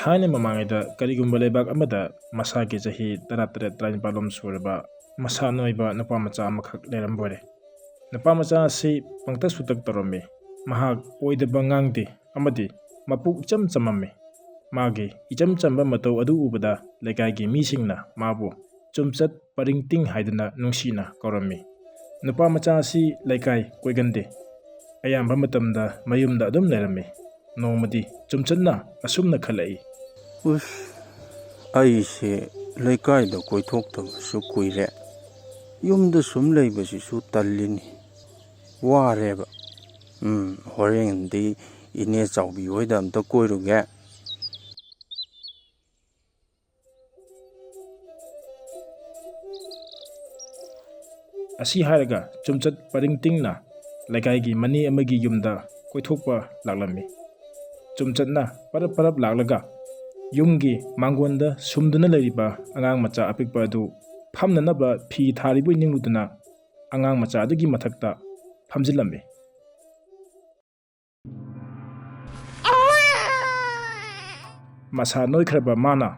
ꯊꯥꯏꯅ ꯃꯃꯥꯡꯉꯩꯗ ꯀꯔꯤꯒꯨꯝꯕ ꯂꯩꯕꯥꯛ ꯑꯃꯗ ꯃꯁꯥꯒꯤ ꯆꯍꯤ 18-19 ꯁꯨꯔꯕ ꯃꯁꯥ ꯅꯣꯏꯕ ꯅꯨꯄꯥ ꯃꯆꯥ ꯑꯃꯈꯛ ꯂꯩꯔꯝꯕꯣꯔꯦ꯫ ꯅꯨꯄꯥ ꯃꯆꯥ ꯑꯁꯤ ꯄꯪꯇꯛ ꯁꯨꯇꯛ ꯇꯧꯔꯝꯃꯤ꯫ ꯃꯍꯥꯛ ꯑꯣꯏꯗꯕ ꯉꯥꯡꯗꯦ ꯑꯃꯗꯤ ꯃꯄꯨꯛ ꯏꯆꯝ ꯆꯝꯃꯝꯃꯤ꯫ ꯃꯥꯒꯤ ꯏꯆꯝ ꯆꯝꯕ ꯃꯇꯧ ꯑꯗꯨ ꯎꯕꯗ ꯂꯩꯀꯥꯏꯒꯤ ꯃꯤꯁꯤꯡꯅ ꯃꯥꯕꯨ ꯆꯨꯝꯆꯠ ꯄꯔꯤꯡꯇꯤꯡ ꯍꯥꯏꯗꯨꯅ ꯅꯨꯡꯁꯤꯅ ꯀꯧꯔꯝꯃꯤ꯫ ꯅꯨꯄꯥ ꯃꯆꯥ ꯑꯁꯤ ꯂꯩꯀꯥꯏ ꯀꯣꯏꯒꯟꯗꯦ꯫ ꯑꯌꯥꯝꯕ ꯃꯇꯝꯗ ꯃꯌꯨꯝꯗ ꯑꯗꯨꯝ ꯂꯩꯔꯝꯃꯤ꯫ ꯅꯣꯡꯃꯗꯤ ꯆꯨꯝꯆꯠꯅ ꯑꯁꯨꯝꯅ ꯈꯜꯂꯛꯏ꯫ ꯑꯩꯁꯦ ꯂꯩꯀꯥꯏꯗ ꯀꯣꯏꯊꯣꯛꯇꯕꯁꯨ ꯀꯨꯏꯔꯦ꯫ ꯌꯨꯝꯗ ꯁꯨꯝ ꯂꯩꯕꯁꯤꯁꯨ ꯇꯜꯂꯤꯅꯤ꯫ ꯋꯥꯔꯦꯕ꯫ ꯍꯣꯔꯦꯟꯗꯤ ꯏꯅꯦ ꯆꯥꯎꯕꯤ ꯍꯣꯏꯗ ꯑꯝꯇ ꯀꯣꯏꯔꯨꯒꯦ꯫ ꯑꯁꯤ ꯍꯥꯏꯔꯒ ꯆꯨꯝꯆꯠ ꯄꯔꯤꯡꯇꯤꯡꯅ ꯂꯩꯀꯥꯏꯒꯤ ꯃꯅꯦ ꯑꯃꯒꯤ ꯌꯨꯝꯗ ꯀꯣꯏꯊꯣꯛꯄ ꯂꯥꯛꯂꯝꯃꯤ꯫ ꯆꯨꯝꯆꯠꯅ ꯄꯔꯞ ꯂꯥꯛꯂꯒ ꯌꯨꯝꯒꯤ ꯃꯥꯡꯒꯣꯟꯗ ꯁꯨꯝꯗꯨꯅ ꯂꯩꯔꯤꯕ ꯑꯉꯥꯡ ꯃꯆꯥ ꯑꯄꯤꯛꯄ ꯑꯗꯨ ꯐꯝꯅꯅꯕ ꯐꯤ ꯊꯥꯔꯤꯕꯣꯏ ꯅꯤꯡꯂꯨꯗꯨꯅ ꯑꯉꯥꯡ ꯃꯆꯥ ꯑꯗꯨꯒꯤ ꯃꯊꯛꯇ ꯐꯝꯖꯤꯜꯂꯝꯃꯤ꯫ ꯃꯁꯥ ꯅꯣꯏꯈ꯭ꯔꯕ ꯃꯥꯅ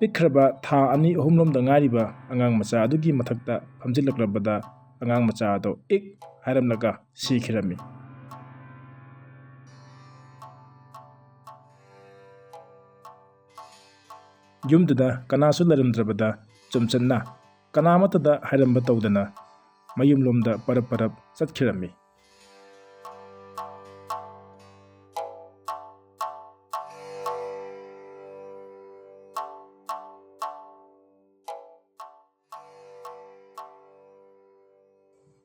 ꯄꯤꯛꯈ꯭ꯔꯕ ꯊꯥ 2-3 ꯉꯥꯏꯔꯤꯕ ꯑꯉꯥꯡ ꯃꯆꯥ ꯑꯗꯨꯒꯤ ꯃꯊꯛꯇ ꯐꯝꯖꯤꯜꯂꯛꯂꯕꯗ ꯑꯉꯥꯡ ꯃꯆꯥ ꯑꯗꯨ ꯏꯛ ꯍꯥꯏꯔꯝꯂꯒ ꯁꯤꯈꯤꯔꯝꯃꯤ꯫ ꯌꯨꯝꯗꯨꯗ ꯀꯅꯥꯁꯨ ꯂꯩꯔꯝꯗ꯭ꯔꯕꯗ ꯆꯨꯝꯆꯠꯅ ꯀꯅꯥꯃꯠꯇꯗ ꯍꯥꯏꯔꯝꯕ ꯇꯧꯗꯅ ꯃꯌꯨꯝꯂꯣꯝꯗ ꯄꯔꯞ ꯆꯠꯈꯤꯔꯝꯃꯤ꯫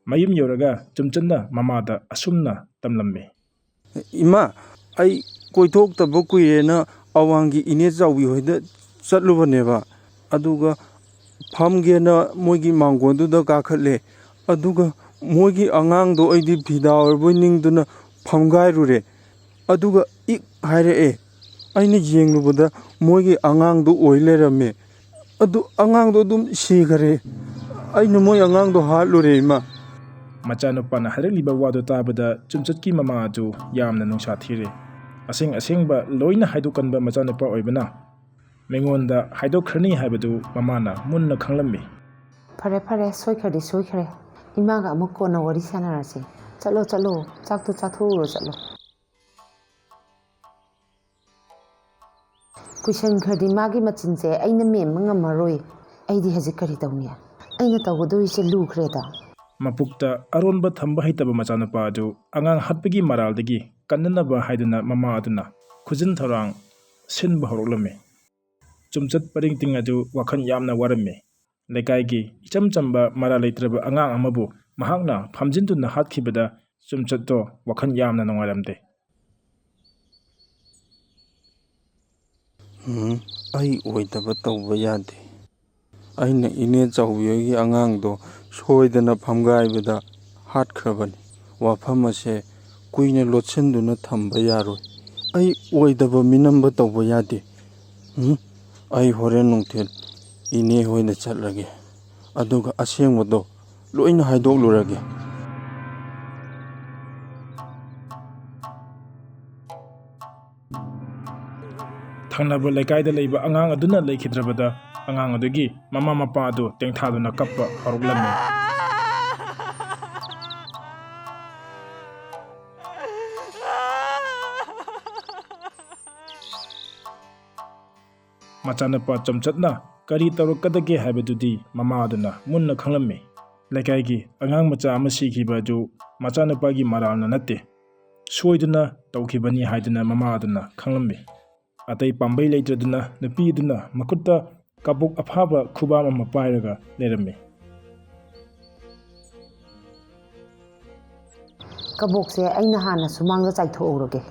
ꯃꯌꯨꯝ ꯌꯧꯔꯒ ꯆꯨꯝꯆꯠꯅ ꯃꯃꯥꯗ ꯑꯁꯨꯝꯅ ꯇꯝꯂꯝꯃꯤ꯫ ꯏꯃꯥ, ꯑꯩ ꯀꯣꯏꯊꯣꯛꯇꯕ ꯀꯨꯏꯔꯦꯅ ꯑꯋꯥꯡꯒꯤ ꯏꯅꯦ ꯆꯥꯎꯕꯤ ꯍꯣꯏꯗ ꯆꯠꯂꯨꯕꯅꯦꯕ꯫ ꯑꯗꯨꯒ ꯐꯝꯒꯦꯅ ꯃꯣꯏꯒꯤ ꯃꯥꯡꯒꯣꯟꯗꯨꯗ ꯀꯥꯈꯠꯂꯦ꯫ ꯑꯗꯨꯒ ꯃꯣꯏꯒꯤ ꯑꯉꯥꯡꯗꯣ ꯑꯩꯗꯤ ꯐꯤꯗꯥ ꯑꯣꯏꯔꯕꯣꯏ ꯅꯤꯡꯗꯨꯅ ꯐꯝꯒꯥꯏꯔꯨꯔꯦ꯫ ꯑꯗꯨꯒ ꯏꯛ ꯍꯥꯏꯔꯛꯑꯦ꯫ ꯑꯩꯅ ꯌꯦꯡꯂꯨꯕꯗ ꯃꯣꯏꯒꯤ ꯑꯉꯥꯡꯗꯣ ꯑꯣꯏ ꯂꯩꯔꯝꯃꯦ꯫ ꯑꯗꯨ ꯑꯉꯥꯡꯗꯣ ꯑꯗꯨꯝ ꯁꯤꯈꯔꯦ꯫ ꯑꯩꯅ ꯃꯣꯏ ꯑꯉꯥꯡꯗꯣ ꯍꯥꯠꯂꯨꯔꯦ ꯏꯃꯥ꯫ ꯃꯆꯥꯅꯨꯄꯥꯅ ꯍꯥꯏꯔꯛꯂꯤꯕ ꯋꯥꯗꯨ ꯇꯥꯕꯗ ꯆꯨꯝꯆꯠꯀꯤ ꯃꯃꯥ ꯑꯗꯨ ꯌꯥꯝꯅ ꯅꯨꯡꯁꯥ ꯊꯤꯔꯦ꯫ ꯑꯁꯦꯡꯕ ꯂꯣꯏꯅ ꯍꯥꯏꯗꯣꯛꯀꯟꯕ ꯃꯆꯥꯅꯨꯄꯥ ꯑꯣꯏꯕꯅ ꯃꯤꯉꯣꯟꯗ ꯍꯥꯏꯗꯣꯛꯈ꯭ꯔꯅꯤ ꯍꯥꯏꯕꯗꯨ ꯃꯃꯥꯅ ꯃꯨꯟꯅ ꯈꯪꯂꯝꯃꯤ꯫ ꯐꯔꯦ, ꯁꯣꯏꯈ꯭ꯔꯗꯤ ꯁꯣꯏꯈ꯭ꯔꯦ꯫ ꯏꯃꯥꯒ ꯑꯃꯨꯛ ꯀꯣꯟꯅ ꯋꯥꯔꯤ ꯁꯥꯟꯅꯔꯁꯤ꯫ ꯆꯠꯂꯣ, ꯆꯥꯛꯇꯣ ꯆꯥꯊꯣꯛꯎꯔꯣ ꯆꯠꯂꯣ꯫ ꯀꯨꯏꯁꯟꯈ꯭ꯔꯗꯤ ꯃꯥꯒꯤ ꯃꯆꯤꯟꯁꯦ ꯑꯩꯅ ꯃꯦꯟꯕ ꯉꯝꯃꯔꯣꯏ꯫ ꯑꯩꯗꯤ ꯍꯧꯖꯤꯛ ꯀꯔꯤ ꯇꯧꯅꯤ? ꯑꯩꯅ ꯇꯧꯒꯗꯧꯔꯤꯁꯦ ꯂꯨꯈ꯭ꯔꯦꯗ꯫ ꯃꯄꯨꯛꯇ ꯑꯔꯣꯟꯕ ꯊꯝꯕ ꯍꯩꯇꯕ ꯃꯆꯥꯅꯨꯄꯥ ꯑꯗꯨ ꯑꯉꯥꯡ ꯍꯥꯠꯄꯒꯤ ꯃꯔꯥꯜꯗꯒꯤ ꯀꯟꯅꯅꯕ ꯍꯥꯏꯗꯨꯅ ꯃꯃꯥ ꯑꯗꯨꯅ ꯈꯨꯖꯤꯟ ꯊꯧꯔꯥꯡ ꯁꯤꯟꯕ ꯍꯧꯔꯛꯂꯝꯃꯤ꯫ ꯆꯨꯝꯆꯠ ꯄꯔꯤꯡꯇꯤꯡ ꯑꯗꯨ ꯋꯥꯈꯜ ꯌꯥꯝꯅ ꯋꯥꯔꯝꯃꯤ꯫ ꯂꯩꯀꯥꯏꯒꯤ ꯏꯆꯝ ꯆꯝꯕ ꯃꯔꯥꯜ ꯂꯩꯇ꯭ꯔꯕ ꯑꯉꯥꯡ ꯑꯃꯕꯨ ꯃꯍꯥꯛꯅ ꯐꯝꯖꯤꯟꯗꯨꯅ ꯍꯥꯠꯈꯤꯕꯗ ꯆꯨꯝꯆꯠꯇꯣ ꯋꯥꯈꯜ ꯌꯥꯝꯅ ꯅꯨꯡꯉꯥꯏꯔꯝꯗꯦ꯫ ꯑꯩ ꯑꯣꯏꯗꯕ ꯇꯧꯕ ꯌꯥꯗꯦ꯫ ꯑꯩꯅ ꯏꯅꯦ ꯆꯥꯎꯕꯤ ꯍꯣꯏꯒꯤ ꯑꯉꯥꯡꯗꯣ ꯁꯣꯏꯗꯅ ꯐꯝꯒꯥꯏꯕꯗ ꯍꯥꯠꯈ꯭ꯔꯕꯅꯤ꯫ ꯋꯥꯐꯝ ꯑꯁꯦ ꯀꯨꯏꯅ ꯂꯣꯠꯁꯤꯟꯗꯨꯅ ꯊꯝꯕ ꯌꯥꯔꯣꯏ꯫ ꯑꯩ ꯑꯣꯏꯗꯕ ꯃꯤꯅꯝꯕ ꯇꯧꯕ ꯌꯥꯗꯦ꯫ ꯑꯩ ꯍꯣꯔꯦꯟ ꯅꯨꯡꯊꯤꯜ ꯏꯅꯦ ꯍꯣꯏꯗ ꯆꯠꯂꯒꯦ꯫ ꯑꯗꯨꯒ ꯑꯁꯦꯡꯕꯗꯣ ꯂꯣꯏꯅ ꯍꯥꯏꯗꯣꯛꯂꯨꯔꯒꯦ꯫ ꯊꯪꯅꯕ ꯂꯩꯀꯥꯏꯗ ꯂꯩꯕ ꯑꯉꯥꯡ ꯑꯗꯨꯅ ꯂꯩꯈꯤꯗ꯭ꯔꯕꯗ ꯑꯉꯥꯡ ꯑꯗꯨꯒꯤ ꯃꯃꯥ ꯃꯄꯥ ꯑꯗꯨ ꯇꯦꯡꯊꯥꯗꯨꯅ ꯀꯞꯄ ꯍꯧꯔꯛꯂꯝꯃꯤ꯫ ꯃꯆꯥꯅꯨꯄꯥ ꯆꯨꯝꯆꯠꯅ ꯀꯔꯤ ꯇꯧꯔꯛꯀꯗꯒꯦ ꯍꯥꯏꯕꯗꯨꯗꯤ ꯃꯃꯥ ꯑꯗꯨꯅ ꯃꯨꯟꯅ ꯈꯪꯂꯝꯃꯤ꯫ ꯂꯩꯀꯥꯏꯒꯤ ꯑꯉꯥꯡ ꯃꯆꯥ ꯑꯃ ꯁꯤꯈꯤꯕ ꯑꯗꯨ ꯃꯆꯥꯅꯨꯄꯥꯒꯤ ꯃꯔꯥꯜꯅ ꯅꯠꯇꯦ, ꯁꯣꯏꯗꯨꯅ ꯇꯧꯈꯤꯕꯅꯤ ꯍꯥꯏꯗꯨꯅ ꯃꯃꯥ ꯑꯗꯨꯅ ꯈꯪꯂꯝꯃꯤ꯫ ꯑꯇꯩ ꯄꯥꯝꯕꯩ ꯂꯩꯇ꯭ꯔꯗꯨꯅ ꯅꯨꯄꯤ ꯑꯗꯨꯅ ꯃꯈꯨꯠꯇ ꯀꯕꯣꯛ ꯑꯐꯥꯕ ꯈꯨꯕꯥꯝ ꯑꯃ ꯄꯥꯏꯔꯒ ꯂꯩꯔꯝꯃꯤ꯫ ꯀꯕꯣꯛꯁꯦ ꯑꯩꯅ ꯍꯥꯟꯅ ꯁꯨꯃꯥꯡꯗ ꯆꯥꯏꯊꯣꯛꯎꯔꯒꯦ꯫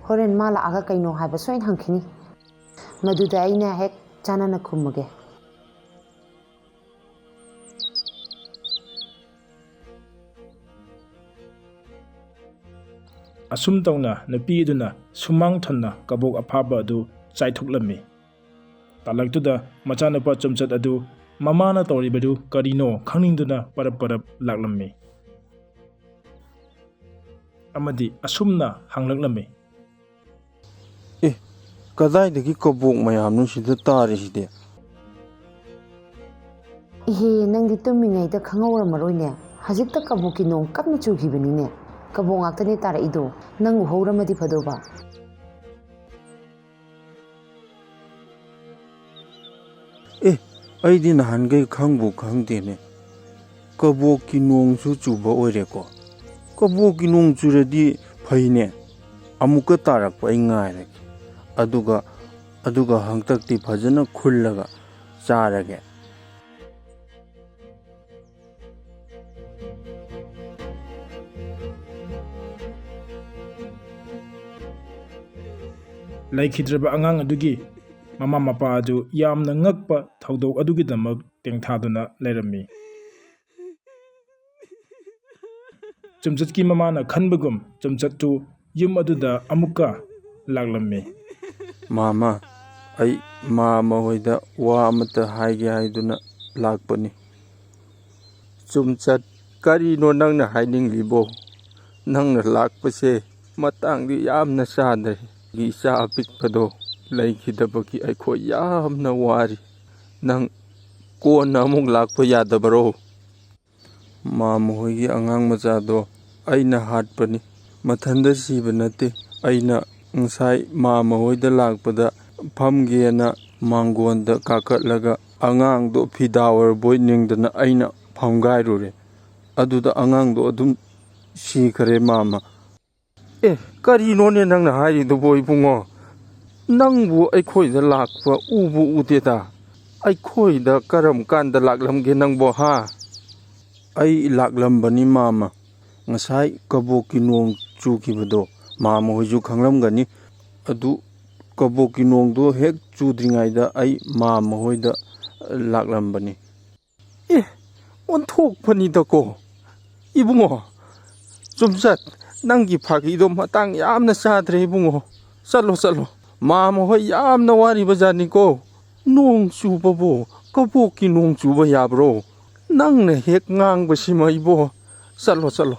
ꯍꯣꯔꯦꯟ ꯃꯥ ꯂꯥꯛꯑꯒ ꯀꯩꯅꯣ ꯍꯥꯏꯕ ꯁꯣꯏꯅ ꯍꯪꯈꯤꯅꯤ꯫ ꯃꯗꯨꯗ ꯑꯩꯅ ꯍꯦꯛ ꯆꯥꯟꯅꯅ ꯈꯨꯝꯃꯒꯦ꯫ ꯑꯁꯨꯝ ꯇꯧꯅ ꯅꯨꯄꯤ ꯑꯗꯨꯅ ꯁꯨꯃꯥꯡ ꯊꯟꯅ ꯀꯕꯣꯛ ꯑꯐꯥꯕ ꯑꯗꯨ ꯆꯥꯏꯊꯣꯛꯂꯝꯃꯤ꯫ ꯇꯥꯂꯛꯇꯨꯗ ꯃꯆꯥꯅꯨꯄꯥ ꯆꯨꯝꯆꯠ ꯑꯗꯨ ꯃꯃꯥꯅ ꯇꯧꯔꯤꯕꯗꯨ ꯀꯔꯤꯅꯣ ꯈꯪꯅꯤꯡꯗꯨꯅ ꯄꯔꯞ ꯂꯥꯛꯂꯝꯃꯤ꯫ ꯑꯃꯗꯤ ꯑꯁꯨꯝꯅ ꯍꯪꯂꯛꯂꯝꯃꯤ꯫ ꯀꯗꯥꯏꯗꯒꯤ ꯀꯕꯣꯛ ꯃꯌꯥꯝꯅꯣ ꯁꯤꯗ ꯇꯥꯔꯤꯁꯤꯗꯤ? ꯏꯍꯦ, ꯅꯪꯗꯤ ꯇꯨꯝꯃꯤꯉꯩꯗ ꯈꯪꯍꯧꯔꯝꯃꯔꯣꯏꯅꯦ. ꯍꯧꯖꯤꯛꯇ ꯀꯕꯣꯛꯀꯤ ꯅꯣꯡ ꯀꯟꯅ ꯆꯨꯈꯤꯕꯅꯤꯅꯦ. ꯀꯕꯣꯛ ꯉꯥꯛꯇꯅꯦ ꯇꯥꯔꯛꯏꯗꯣ. ꯅꯪ ꯎꯍꯧꯔꯝꯃꯗꯤ ꯐꯗꯧꯕ. ꯑꯩꯗꯤ ꯅꯍꯥꯟꯈꯩ ꯈꯪꯕꯨ ꯈꯪꯗꯦꯅꯦ. ꯀꯕꯣꯛꯀꯤ ꯅꯣꯡꯁꯨ ꯆꯨꯕ ꯑꯣꯏꯔꯦꯀꯣ. ꯀꯕꯣꯛꯀꯤ ꯅꯣꯡ ꯆꯨꯔꯗꯤ ꯐꯩꯅꯦ. ꯑꯃꯨꯛꯀ ꯇꯥꯔꯛꯄ ꯑꯩ ꯉꯥꯏꯔꯒꯦ. ꯑꯗꯨꯒ ꯍꯟꯗꯛꯇꯤ ꯐꯖꯅ ꯈꯨꯜꯂꯒ ꯆꯥꯔꯒꯦ. ꯂꯩꯈꯤꯗ꯭ꯔꯕ ꯑꯉꯥꯡ ꯑꯗꯨꯒꯤ ꯃꯃꯥ ꯃꯄꯥ ꯑꯗꯨ ꯌꯥꯝꯅ ꯉꯛꯄ ꯊꯧꯗꯣꯛ ꯑꯗꯨꯒꯤꯗꯃꯛ ꯇꯦꯡꯊꯥꯗꯨꯅ ꯂꯩꯔꯝꯃꯤ꯫ ꯆꯨꯝꯆꯠꯀꯤ ꯃꯃꯥꯅ ꯈꯟꯕꯒꯨꯝ ꯆꯨꯝꯆꯠꯇꯨ ꯌꯨꯝ ꯑꯗꯨꯗ ꯑꯃꯨꯛꯀ ꯂꯥꯛꯂꯝꯃꯤ꯫ ꯃꯥꯃꯥ, ꯑꯩ ꯃꯥꯃꯥ ꯍꯣꯏꯗ ꯋꯥ ꯑꯃꯇ ꯍꯥꯏꯒꯦ ꯍꯥꯏꯗꯨꯅ ꯂꯥꯛꯄꯅꯤ꯫ ꯆꯨꯝꯆꯠ, ꯀꯔꯤꯅꯣ ꯅꯪꯅ ꯍꯥꯏꯅꯤꯡꯂꯤꯕꯣ? ꯅꯪꯅ ꯂꯥꯛꯄꯁꯦ ꯃꯇꯥꯡꯗꯤ ꯌꯥꯝꯅ ꯆꯥꯗ꯭ꯔꯦ. ꯏꯆꯥ ꯑꯄꯤꯛꯄꯗꯣ ꯂꯩꯈꯤꯗꯕꯒꯤ ꯑꯩꯈꯣꯏ ꯌꯥꯝꯅ ꯋꯥꯔꯤ. ꯅꯪ ꯀꯣꯟꯅ ꯑꯃꯨꯛ ꯂꯥꯛꯄ ꯌꯥꯗꯕꯔꯣ? ꯃꯥꯃꯥ ꯍꯣꯏꯒꯤ ꯑꯉꯥꯡ ꯃꯆꯥꯗꯣ ꯑꯩꯅ ꯍꯥꯠꯄꯅꯤ. ꯃꯊꯟꯇ ꯁꯤꯕ ꯅꯠꯇꯦ. ꯑꯩꯅ ꯉꯁꯥꯏ ꯃꯥꯃꯥ ꯍꯣꯏꯗ ꯂꯥꯛꯄꯗ ꯐꯝꯒꯦꯅ ꯃꯥꯡꯒꯣꯟꯗ ꯀꯥꯈꯠꯂꯒ ꯑꯉꯥꯡꯗꯣ ꯐꯤꯗꯥ ꯑꯣꯏꯔꯕꯣꯏ ꯅꯤꯡꯗꯅ ꯑꯩꯅ ꯐꯝꯒꯥꯏꯔꯨꯔꯦ. ꯑꯗꯨꯗ ꯑꯉꯥꯡꯗꯣ ꯑꯗꯨꯝ ꯁꯤꯈꯔꯦ ꯃꯥꯃꯥ. ꯀꯔꯤꯅꯣꯅꯦ ꯅꯪꯅ ꯍꯥꯏꯔꯤꯗꯨꯕꯣ ꯏꯕꯨꯡꯉꯣ? ꯅꯪꯕꯨ ꯑꯩꯈꯣꯏꯗ ꯂꯥꯛꯄ ꯎꯕꯨ ꯎꯗꯦꯗ. ꯑꯩꯈꯣꯏꯗ ꯀꯔꯝ ꯀꯥꯟꯗ ꯂꯥꯛꯂꯝꯒꯦ ꯅꯪꯕꯣ, ꯍꯥ? ꯑꯩ ꯂꯥꯛꯂꯝꯕꯅꯤ ꯃꯥꯃꯥ. ꯉꯁꯥꯏ ꯀꯕꯣꯛꯀꯤ ꯅꯣꯡ ꯆꯨꯈꯤꯕꯗꯣ ꯃꯥꯃꯥ ꯍꯣꯏꯁꯨ ꯈꯪꯂꯝꯒꯅꯤ. ꯑꯗꯨ ꯀꯕꯣꯛꯀꯤ ꯅꯣꯡꯗꯣ ꯍꯦꯛ ꯆꯨꯗ꯭ꯔꯤꯉꯩꯗ ꯑꯩ ꯃꯥꯃꯥ ꯍꯣꯏꯗ ꯂꯥꯛꯂꯝꯕꯅꯤ꯫ ꯑꯣꯟꯊꯣꯛꯄꯅꯤꯗꯀꯣ ꯏꯕꯨꯡꯉꯣ. ꯆꯨꯝꯆꯠ, ꯅꯪꯒꯤ ꯐꯥꯒꯤꯗꯣ ꯃꯇꯥꯡ ꯌꯥꯝꯅ ꯆꯥꯗ꯭ꯔꯦ ꯏꯕꯨꯡꯉꯣ. ꯆꯠꯂꯣ. ꯃꯥꯃꯥ ꯍꯣꯏ ꯌꯥꯝꯅ ꯋꯥꯔꯤꯕꯖꯥꯠꯅꯤꯀꯣ. ꯅꯣꯡ ꯆꯨꯕꯕꯨ ꯀꯕꯣꯛꯀꯤ ꯅꯣꯡ ꯆꯨꯕ ꯌꯥꯕ꯭ꯔꯣ? ꯅꯪꯅ ꯍꯦꯛ ꯉꯥꯡꯕꯁꯤꯃ ꯏꯕꯣ. ꯆꯠꯂꯣ.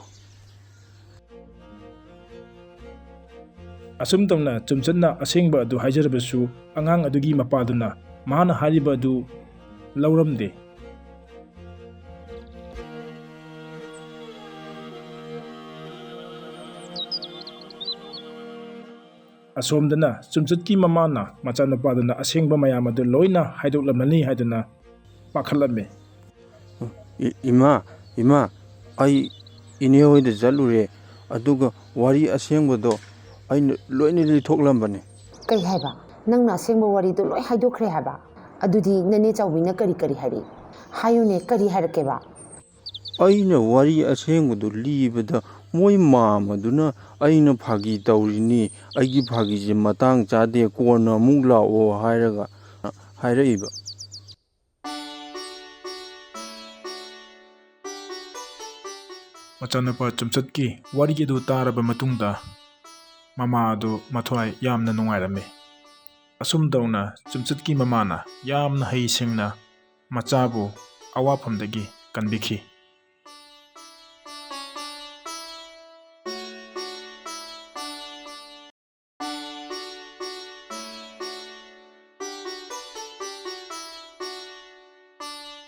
ꯑꯁꯨꯝ ꯇꯧꯅ ꯆꯨꯝꯆꯠꯅ ꯑꯁꯦꯡꯕ ꯑꯗꯨ ꯍꯥꯏꯖꯔꯕꯁꯨ ꯑꯉꯥꯡ ꯑꯗꯨꯒꯤ ꯃꯄꯥꯗꯨꯅ ꯃꯍꯥꯛꯅ ꯍꯥꯏꯔꯤꯕ ꯑꯗꯨ ꯂꯧꯔꯝꯗꯦ꯫ ꯑꯁꯣꯝꯗꯅ ꯆꯨꯝꯆꯠꯀꯤ ꯃꯃꯥꯅ ꯃꯆꯥꯅꯨꯄꯥꯗꯨꯅ ꯑꯁꯦꯡꯕ ꯃꯌꯥꯝ ꯑꯗꯨ ꯂꯣꯏꯅ ꯍꯥꯏꯗꯣꯛꯂꯝꯂꯅꯤ ꯍꯥꯏꯗꯨꯅ ꯄꯥꯈꯠꯂꯝꯃꯤ꯫ ꯏꯃꯥ, ꯑꯩ ꯏꯅꯦ ꯍꯣꯏꯗ ꯆꯠꯂꯨꯔꯦ. ꯑꯗꯨꯒ ꯋꯥꯔꯤ ꯑꯁꯦꯡꯕꯗꯣ ꯑꯩꯅ ꯂꯣꯏꯅ ꯂꯤꯊꯣꯛꯂꯝꯕꯅꯤ꯫ ꯀꯩ ꯍꯥꯏꯕ? ꯅꯪꯅ ꯑꯁꯦꯡꯕ ꯋꯥꯔꯤꯗꯣ ꯂꯣꯏ ꯍꯥꯏꯗꯣꯛꯈ꯭ꯔꯦ ꯍꯥꯏꯕ? ꯑꯗꯨꯗꯤ ꯅꯅꯦ ꯆꯥꯎꯕꯤꯅ ꯀꯔꯤ ꯍꯥꯏꯔꯛꯏ? ꯍꯥꯏꯌꯨꯅꯦ, ꯀꯔꯤ ꯍꯥꯏꯔꯛꯀꯦꯕ? ꯑꯩꯅ ꯋꯥꯔꯤ ꯑꯁꯦꯡꯕꯗꯨ ꯂꯤꯕꯗ ꯃꯣꯏ ꯃꯥꯃꯥꯗꯨꯅ ꯑꯩꯅ ꯐꯥꯒꯤ ꯇꯧꯔꯤꯅꯤ, ꯑꯩꯒꯤ ꯐꯥꯒꯤꯁꯦ ꯃꯇꯥꯡ ꯆꯥꯗꯦ, ꯀꯣꯟꯅ ꯑꯃꯨꯛ ꯂꯥꯛꯑꯣ ꯍꯥꯏꯔꯒ ꯍꯥꯏꯔꯛꯏꯕ꯫ ꯃꯆꯥꯅꯨꯄꯥ ꯆꯨꯝꯆꯠꯀꯤ ꯋꯥꯔꯤ ꯑꯗꯨ ꯇꯥꯔꯕ ꯃꯇꯨꯡꯗ ꯃꯃꯥ ꯑꯗꯨ ꯃꯊ꯭ꯋꯥꯏ ꯌꯥꯝꯅ ꯅꯨꯡꯉꯥꯏꯔꯝꯃꯤ꯫ ꯑꯁꯨꯝ ꯇꯧꯅ ꯆꯨꯝꯆꯠꯀꯤ ꯃꯃꯥꯅ ꯌꯥꯝꯅ ꯍꯩꯁꯤꯡꯅ ꯃꯆꯥꯕꯨ ꯑꯋꯥꯐꯝꯗꯒꯤ ꯀꯟꯕꯤꯈꯤ꯫